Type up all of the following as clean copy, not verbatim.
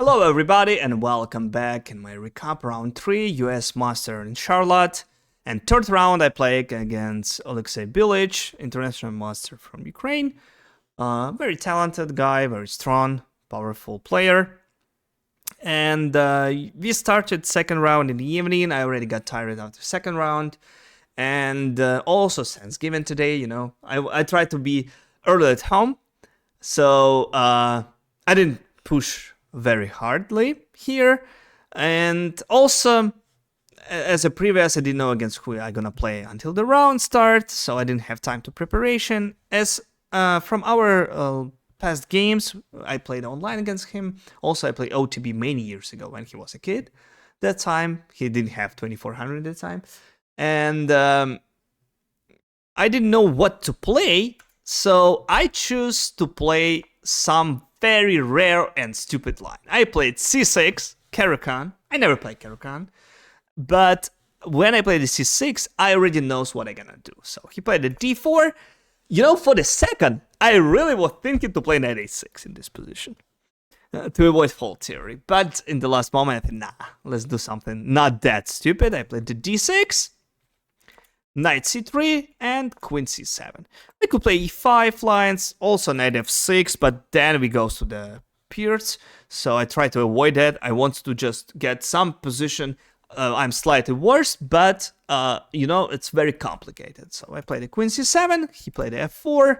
Hello everybody and welcome back in my recap round 3 US Master in Charlotte, and third round I play against Alekhine Bilic, international master from Ukraine. Very talented guy, very strong, powerful player. And we started second round in the evening. I already got tired after second round. And also Thanksgiving today, I tried to be early at home. So I didn't push very hardly here. And also, as a previous, I didn't know against who I'm gonna play until the round start, so I didn't have time to preparation. As from our past games, I played online against him. Also, I played OTB many years ago when he was a kid. That time, he didn't have 2400 at the time. And I didn't know what to play, so I choose to play some very rare and stupid line. I played c6, Caro-Kann. I never played Caro-Kann, but when I played the c6, I already knows what I'm gonna do. So he played the d4. For the second, I really was thinking to play knight a6 in this position to avoid fault theory. But in the last moment, I thought, nah, let's do something not that stupid. I played the d6. Knight c3 and queen c7. I could play e5 lines, also knight f6, but then we go to the peers, so I try to avoid that. I want to just get some position. I'm slightly worse, but it's very complicated. So I played the queen c7, he played the f4,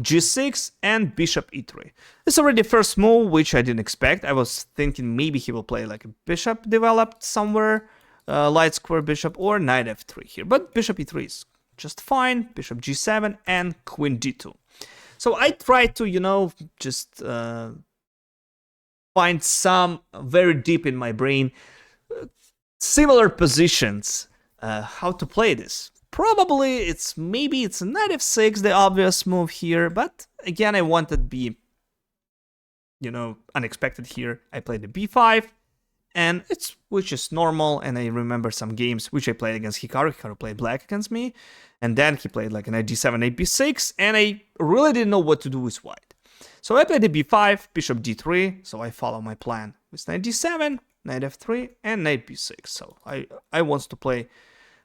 g6, and bishop e3. It's already the first move, which I didn't expect. I was thinking maybe he will play like a bishop developed somewhere, light square bishop, or knight f3 here. But bishop e3 is just fine, bishop g7, and queen d2. So I try to, just find some very deep in my brain similar positions, how to play this. Probably it's a knight f6, the obvious move here, but again, I wanted to be, unexpected here. I played the b5, and which is normal, and I remember some games which I played against Hikaru. Hikaru played black against me, and then he played like an knight d7, knight b6, and I really didn't know what to do with white. So I played the b5, bishop d3, so I follow my plan with knight d7, knight f3, and knight b6. So I want to play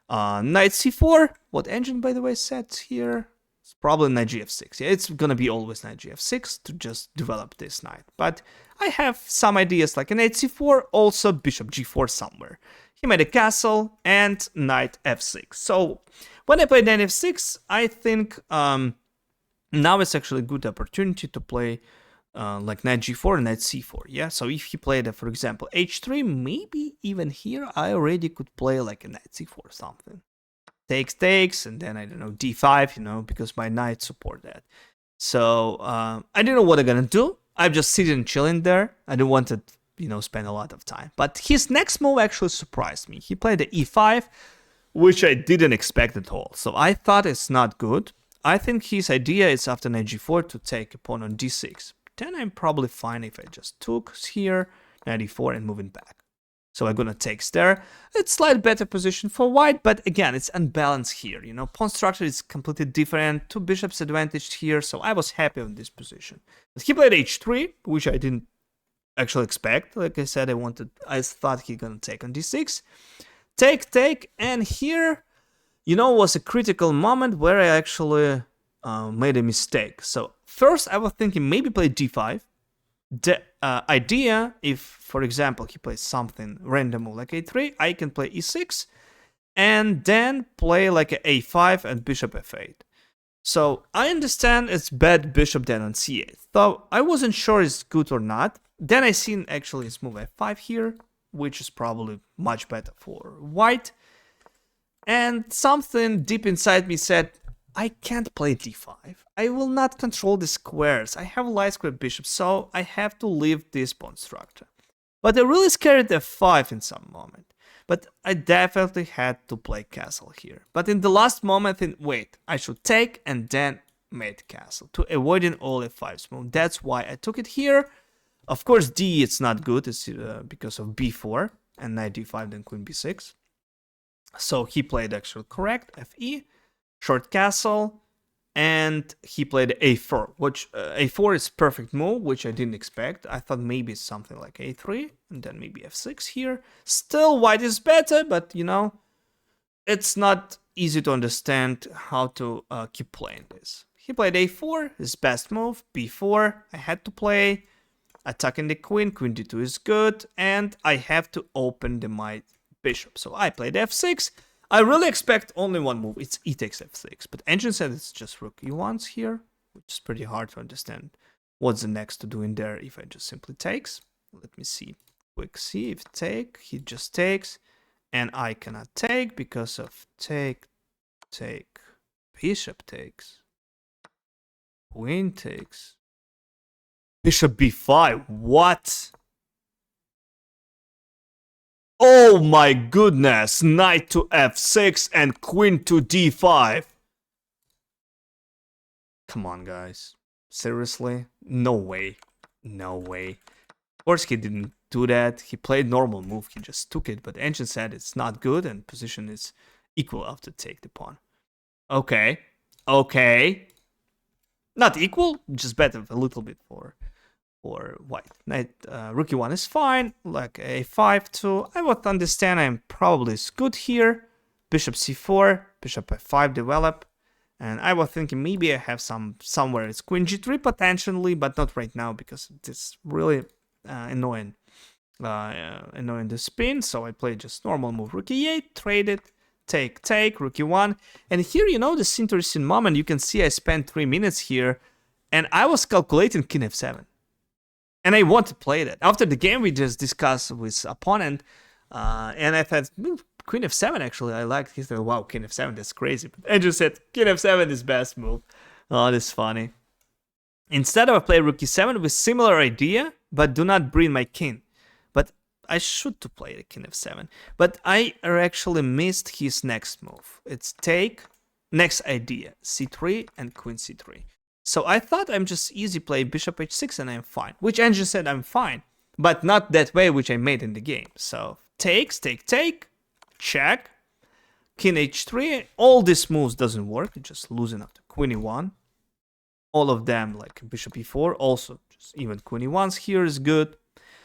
knight c4. What engine, by the way, set here? It's probably knight gf6. Yeah, it's gonna be always knight gf6 to just develop this knight. But I have some ideas like a knight c4, also bishop g4 somewhere. He made a castle and knight f6. So when I play knight f6, I think now it's actually a good opportunity to play like knight g4 and knight c4. Yeah, so if he played, for example, h3, maybe even here I already could play like a knight c4 or something. Takes, and then I don't know, d5, because my knights support that. So I didn't know what I'm gonna do. I'm just sitting chilling there. I didn't want to, spend a lot of time. But his next move actually surprised me. He played the e5, which I didn't expect at all. So I thought it's not good. I think his idea is after knight g4 to take a pawn on d6. Then I'm probably fine if I just took here, knight e4, and moving back. So I'm gonna take there. It's slightly better position for white, but again, it's unbalanced here. Pawn structure is completely different. Two bishops advantaged here, so I was happy with this position. But he played h3, which I didn't actually expect. Like I said, I thought he gonna take on d6. Take, and here, was a critical moment where I actually made a mistake. So first I was thinking maybe play d5. The idea, if, for example, he plays something random like a3, I can play e6, and then play like a a5 and bishop f8. So I understand it's bad bishop then on c8, though I wasn't sure it's good or not. Then I seen actually it's move f5 here, which is probably much better for white. And something deep inside me said, I can't play d5. I will not control the squares. I have light square bishop, so I have to leave this pawn structure. But I really scared f5 in some moment. But I definitely had to play castle here. But in the last moment, wait, I should take and then mate castle to avoiding all f5's move. That's why I took it here. Of course, d it's not good. It's because of b4 and knight d5, then queen b6. So he played actually correct, fe. Short castle, and he played a4, which a4 is perfect move, which I didn't expect. I thought maybe something like a3, and then maybe f6 here. Still, white is better, but you know, it's not easy to understand how to keep playing this. He played a4, his best move, b4, I had to play, attacking the queen d2 is good, and I have to open my bishop. So I played f6. I really expect only one move, it's e takes f6, but engine said it's just rook e1 here, which is pretty hard to understand what's the next to do in there if I just simply takes. Let me see, quick see, if take, he just takes, and I cannot take because of take, bishop takes, queen takes, bishop b5, what? Oh my goodness, knight to f6 and queen to d5. Come on, guys. Seriously? No way. No way. Of course he didn't do that. He played normal move, he just took it, but engine said it's not good and position is equal after take the pawn. Okay. Okay. Not equal, just better a little bit for white. Knight, rook e1 is fine, like a5 too. I would understand I'm probably is good here. Bishop c4, bishop f5 develop. And I was thinking maybe I have somewhere it's queen g3 potentially, but not right now because it's really annoying the spin. So I played just normal move, rook e8, trade it, take, rook e1. And here, you know, this interesting moment, you can see I spent 3 minutes here and I was calculating king f7. And I want to play that. After the game, we just discussed with opponent, and I thought, queen f7 actually I liked. He said, wow, king f7, that's crazy. But Andrew said, king f7 is best move. Oh, that's funny. Instead of I play rook e7 with similar idea, but do not bring my king. But I should to play the king f7. But I actually missed his next move. It's take, next idea, c3 and queen c3. So I thought I'm just easy play bishop h6 and I'm fine, which engine said I'm fine, but not that way which I made in the game. So takes, take, check, king h3, all these moves doesn't work, it's just losing after queen e1. All of them like bishop e4, also just even queen e1's here is good.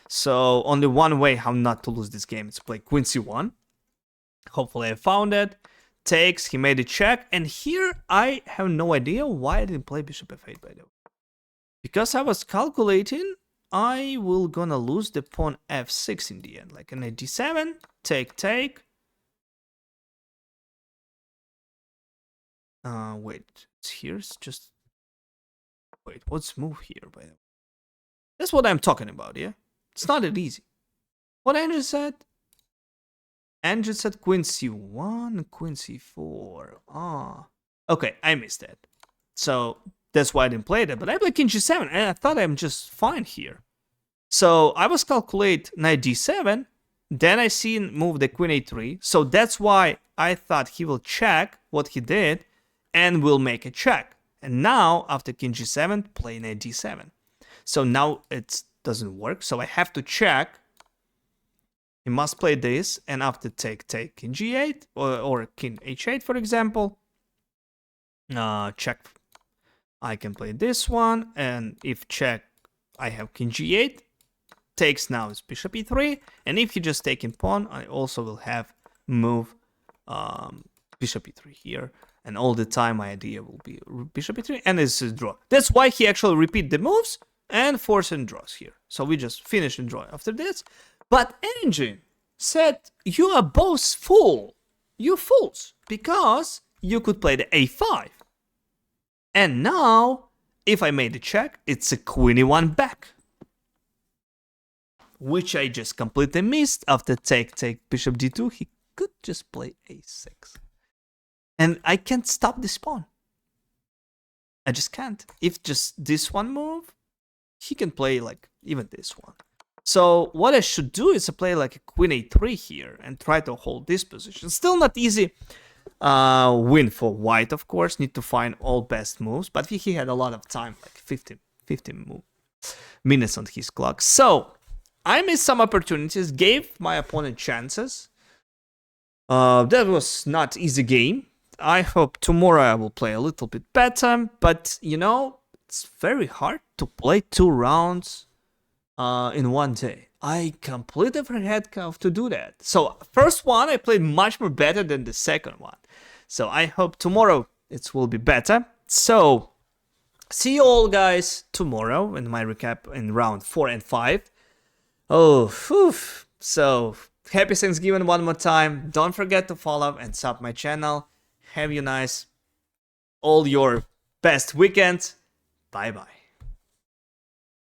So only one way how not to lose this game is to play queen c1. Hopefully I found it. Takes, he made a check, and here I have no idea why I didn't play bishop f8 by the way. Because I was calculating I will gonna lose the pawn f6 in the end, like an d7, take. Wait, it's here, it's just, wait, what's move here by the way? That's what I'm talking about, yeah? It's not that easy. What Andrew said? Andrew said queen c1, queen c4. Ah, okay, I missed that. So that's why I didn't play that. But I played king g7, and I thought I'm just fine here. So I was calculate knight d7. Then I see move the queen a3. So that's why I thought he will check what he did, and will make a check. And now after king g7, play knight d7. So now it doesn't work. So I have to check. He must play this, and after take king g8 or king h8, for example. Check. I can play this one, and if check, I have king g8. Takes now is bishop e3, and if you just take in pawn, I also will have move bishop e3 here, and all the time my idea will be bishop e3, and this is draw. That's why he actually repeat the moves and force and draws here. So we just finish and draw after this. But engine said, you are both fool. You fools. Because you could play the a5. And now, if I made a check, it's a queen e1 back. Which I just completely missed. After take bishop d2, he could just play a6. And I can't stop this pawn. I just can't. If just this one move, he can play like even this one. So what I should do is to play like a queen a3 here and try to hold this position. Still not easy win for white, of course. Need to find all best moves. But he had a lot of time, like 15 minutes on his clock. So I missed some opportunities, gave my opponent chances. That was not easy game. I hope tomorrow I will play a little bit better. But, you know, it's very hard to play 2 rounds in one day. I completely forget how to do that. So, first one I played much more better than the second one. So, I hope tomorrow it will be better. So, see you all guys tomorrow in my recap in round 4 and 5. Oh, whew. So, happy Thanksgiving one more time. Don't forget to follow and sub my channel. Have you nice, all your best weekend. Bye bye.